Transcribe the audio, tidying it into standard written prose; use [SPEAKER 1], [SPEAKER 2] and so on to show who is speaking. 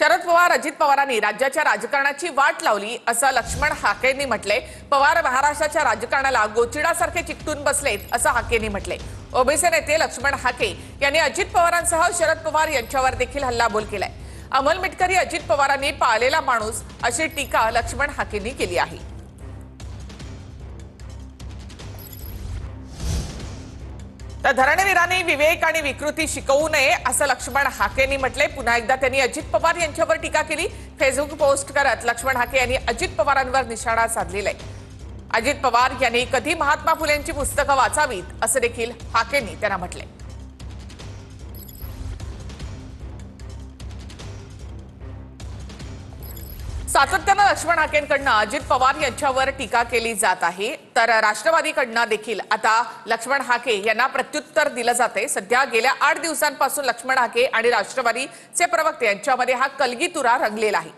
[SPEAKER 1] शरद पवार अजित पवारांनी राज्याच्या राजकारणाची वाट लावली असं लक्ष्मण हाकेंनी म्हटले। पवार महाराष्ट्राच्या राजकारणाला गोचिडासारखे चिकटून बसलेत असं हाकेंनी म्हटले। ओबीसी नेते लक्ष्मण हाके यांनी अजित पवारांसह शरद पवार यांच्यावर देखील हल्लाबोल केलाय। अमल मिटकरी अजित पवारांनी पाळलेला माणूस अशी टीका लक्ष्मण हाकेंनी केली आहे। तर धरणवीरांनी विवेक आणि विकृती शिकवू नये असं लक्ष्मण हाकेंनी म्हटले। पुन्हा एकदा त्यांनी अजित पवार यांच्यावर टीका केली। फेसबुक पोस्ट करत लक्ष्मण हाके यांनी अजित पवारांवर निशाणा साधलेला आहे। अजित पवार यांनी कधी महात्मा फुलेंची पुस्तकं वाचावीत असं देखील हाकेंनी त्यांना म्हटले। सातत्यानं लक्ष्मण हाकेंकडनं अजित पवार यांच्यावर टीका केली जात आहे। तर राष्ट्रवादीकडनं देखील आता लक्ष्मण हाके यांना प्रत्युत्तर दिलं जाते। सध्या गेल्या 8 दिवसांपासून लक्ष्मण हाके आणि राष्ट्रवादीचे प्रवक्ते यांच्यामध्ये हा कलगीतुरा रंगलेला आहे।